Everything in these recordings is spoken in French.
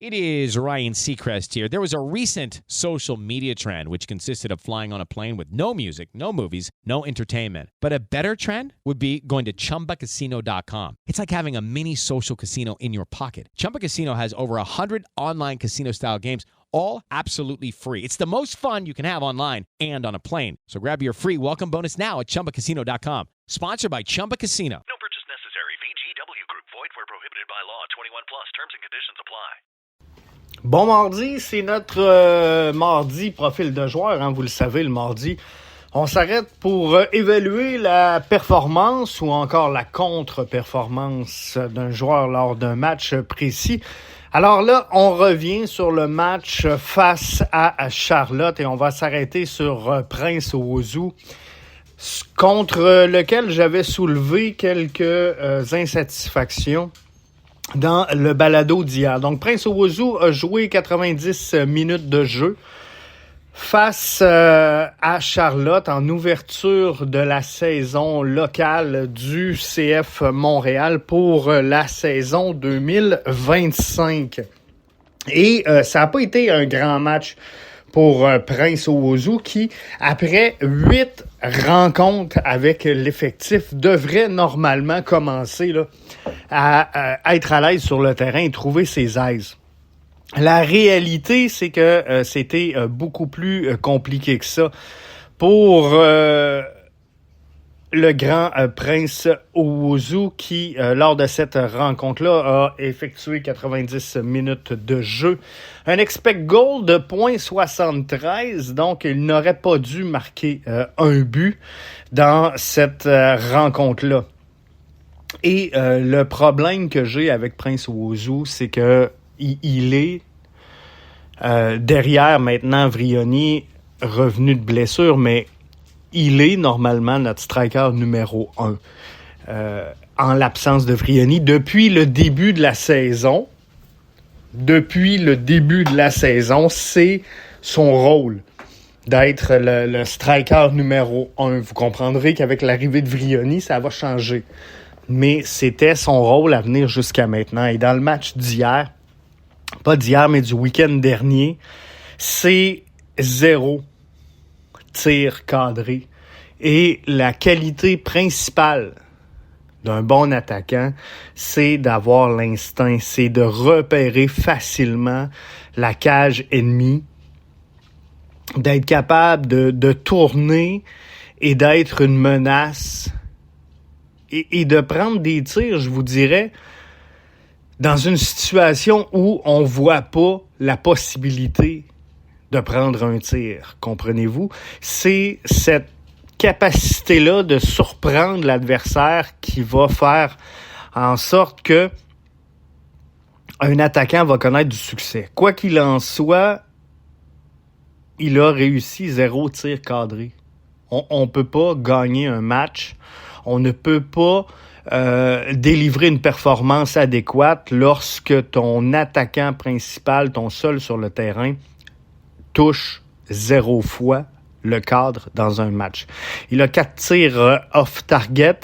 It is Ryan Seacrest here. There was a recent social media trend which consisted of flying on a plane with no music, no movies, no entertainment. But a better trend would be going to ChumbaCasino.com. It's like having a mini social casino in your pocket. Chumba Casino has over 100 online casino-style games, all absolutely free. It's the most fun you can have online and on a plane. So grab your free welcome bonus now at ChumbaCasino.com. Sponsored by Chumba Casino. No purchase necessary. VGW Group. Void where prohibited by law. 21 plus. Terms and conditions apply. Bon mardi, c'est notre mardi profil de joueur, hein, vous le savez, le mardi. On s'arrête pour évaluer la performance ou encore la contre-performance d'un joueur lors d'un match précis. Alors là, on revient sur le match face à Charlotte et on va s'arrêter sur Prince Owusu, contre lequel j'avais soulevé quelques insatisfactions dans le balado d'hier. Donc, Prince Owusu a joué 90 minutes de jeu face à Charlotte en ouverture de la saison locale du CF Montréal pour la saison 2025. Et ça n'a pas été un grand match pour Prince Owusu qui, après 8 rencontres avec l'effectif, devrait normalement commencer là, à être à l'aise sur le terrain et trouver ses aises. La réalité, c'est que c'était beaucoup plus compliqué que ça pour le grand Prince Owusu qui, lors de cette rencontre-là, a effectué 90 minutes de jeu. Un expect goal de 0.73, donc il n'aurait pas dû marquer un but dans cette rencontre-là. Et le problème que j'ai avec Prince Owusu, c'est que il est derrière maintenant Vrioni, revenu de blessure, mais il est normalement notre striker numéro 1 en l'absence de Vrioni depuis le début de la saison. Depuis le début de la saison, c'est son rôle d'être le striker numéro 1. Vous comprendrez qu'avec l'arrivée de Vrioni, ça va changer. Mais c'était son rôle à venir jusqu'à maintenant. Et dans le match d'hier, pas d'hier, mais du week-end dernier, c'est 0 tir cadré. Et la qualité principale d'un bon attaquant, c'est d'avoir l'instinct, c'est de repérer facilement la cage ennemie, d'être capable de tourner et d'être une menace et de prendre des tirs, je vous dirais, dans une situation où on ne voit pas la possibilité de prendre un tir, comprenez-vous? C'est cette capacité-là de surprendre l'adversaire qui va faire en sorte que un attaquant va connaître du succès. Quoi qu'il en soit, il a réussi 0 tir cadré. On ne peut pas gagner un match. On ne peut pas délivrer une performance adéquate lorsque ton attaquant principal, ton seul sur le terrain, touche 0 fois le cadre dans un match. Il a 4 tirs off-target,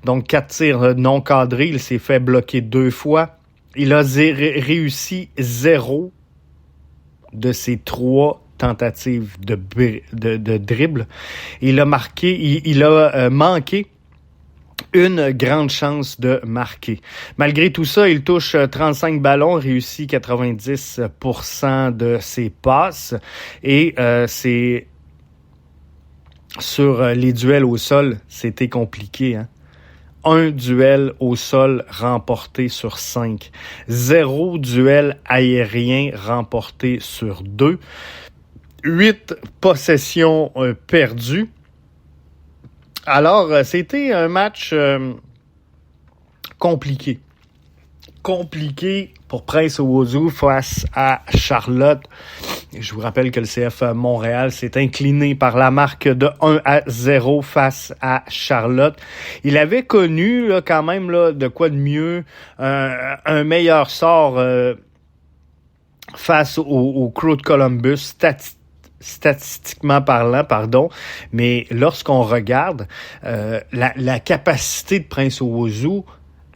donc 4 tirs non cadrés. Il s'est fait bloquer 2 fois. Il a réussi 0 de ses 3 tentatives de dribble. Il a manqué une grande chance de marquer. Malgré tout ça, il touche 35 ballons, réussit 90% de ses passes et c'est sur les duels au sol, c'était compliqué, hein? 1 duel au sol remporté sur 5. 0 duel aérien remporté sur 2. 8 possessions perdues. Alors, c'était un match compliqué. Compliqué pour Prince Owusu face à Charlotte. Je vous rappelle que le CF Montréal s'est incliné par la marque de 1-0 face à Charlotte. Il avait connu là, quand même là, de quoi de mieux, un meilleur sort face au Crew de Columbus, statistiquement parlant, mais lorsqu'on regarde la capacité de Prince Owusu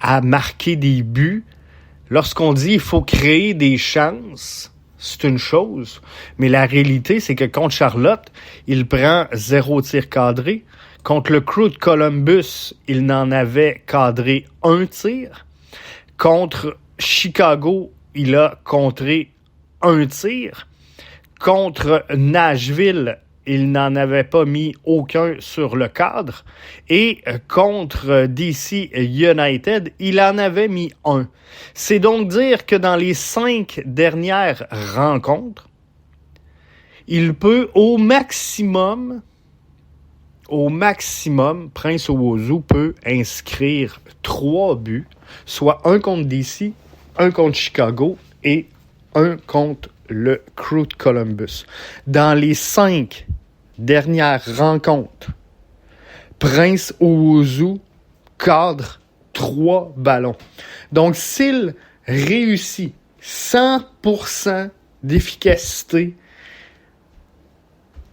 à marquer des buts, lorsqu'on dit il faut créer des chances, c'est une chose, mais la réalité, c'est que contre Charlotte, il prend 0 tir cadré. Contre le Crew de Columbus, il n'en avait cadré 1 tir. Contre Chicago, il a contré 1 tir. Contre Nashville, il n'en avait pas mis aucun sur le cadre. Et contre DC United, il en avait mis 1. C'est donc dire que dans les 5 dernières rencontres, il peut au maximum, Prince Owusu peut inscrire 3 buts, soit 1 contre DC, 1 contre Chicago et 1 contre le Crew de Columbus. Dans les 5 dernières rencontres, Prince Owusu cadre 3 ballons. Donc, s'il réussit 100% d'efficacité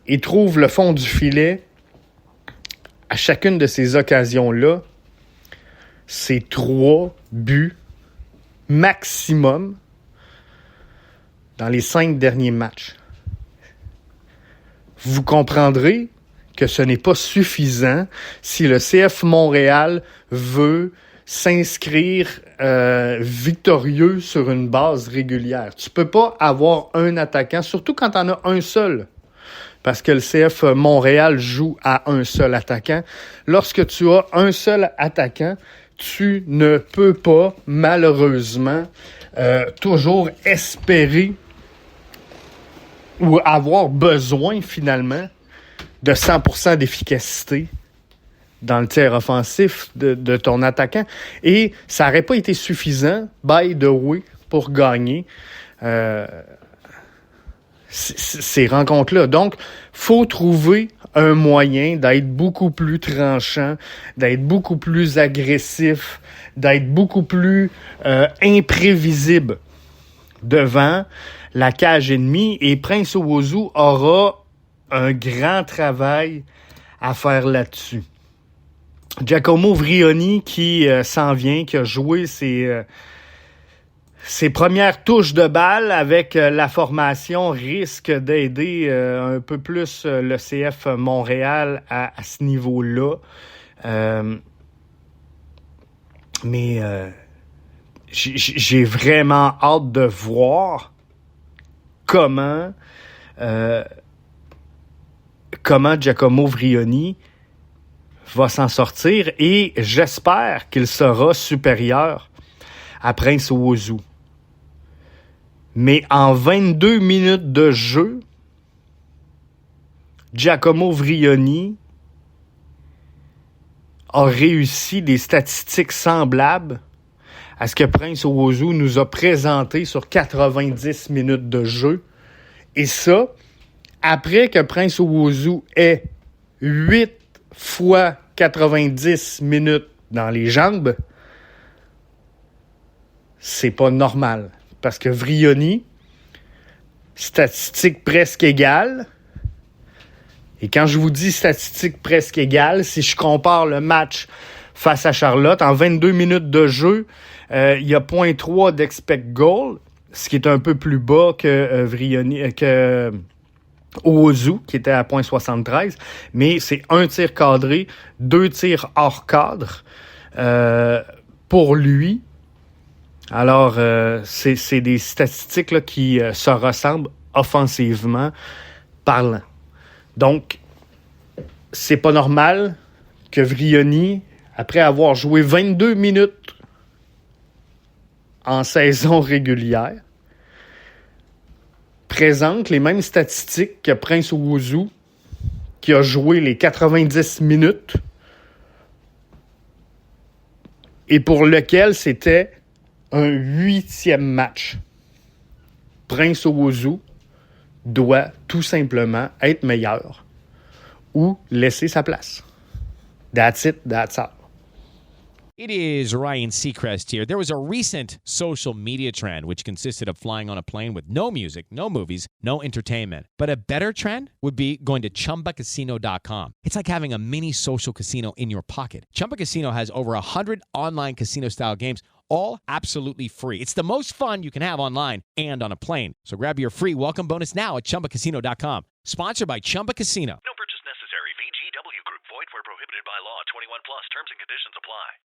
et trouve le fond du filet à chacune de ces occasions-là, c'est 3 buts maximum dans les 5 derniers matchs. Vous comprendrez que ce n'est pas suffisant si le CF Montréal veut s'inscrire victorieux sur une base régulière. Tu peux pas avoir un attaquant, surtout quand tu en as un seul, parce que le CF Montréal joue à un seul attaquant. Lorsque tu as un seul attaquant, tu ne peux pas, malheureusement, toujours espérer ou avoir besoin, finalement, de 100% d'efficacité dans le tir offensif de ton attaquant. Et ça n'aurait pas été suffisant, by the way, pour gagner ces rencontres-là. Donc, faut trouver un moyen d'être beaucoup plus tranchant, d'être beaucoup plus agressif, d'être beaucoup plus imprévisible devant la cage ennemie. Et Prince Owusu aura un grand travail à faire là-dessus. Giacomo Vrioni qui s'en vient, qui a joué ses premières touches de balle avec la formation, risque d'aider un peu plus le CF Montréal à ce niveau-là. Mais j'ai vraiment hâte de voir comment Giacomo Vrioni va s'en sortir, et j'espère qu'il sera supérieur à Prince Owusu. Mais en 22 minutes de jeu, Giacomo Vrioni a réussi des statistiques semblables à ce que Prince Owusu nous a présenté sur 90 minutes de jeu. Et ça, après que Prince Owusu ait 8 fois 90 minutes dans les jambes, c'est pas normal. Parce que Vrioni, statistique presque égale. Et quand je vous dis statistique presque égale, si je compare le match face à Charlotte, en 22 minutes de jeu, il y a 0.3 d'expect goal, ce qui est un peu plus bas que que Owusu, qui était à 0.73, mais c'est 1 tir cadré, 2 tirs hors cadre pour lui. Alors, c'est des statistiques là, qui se ressemblent offensivement parlant. Donc, c'est pas normal que Vrioni, après avoir joué 22 minutes en saison régulière, présente les mêmes statistiques que Prince Owusu, qui a joué les 90 minutes et pour lequel c'était un 8e match. Prince Owusu doit tout simplement être meilleur ou laisser sa place. That's it, that's all. It is Ryan Seacrest here. There was a recent social media trend which consisted of flying on a plane with no music, no movies, no entertainment. But a better trend would be going to ChumbaCasino.com. It's like having a mini social casino in your pocket. Chumba Casino has over 100 online casino-style games, all absolutely free. It's the most fun you can have online and on a plane. So grab your free welcome bonus now at ChumbaCasino.com. Sponsored by Chumba Casino. No purchase necessary. VGW Group. Void where prohibited by law. 21 plus. Terms and conditions apply.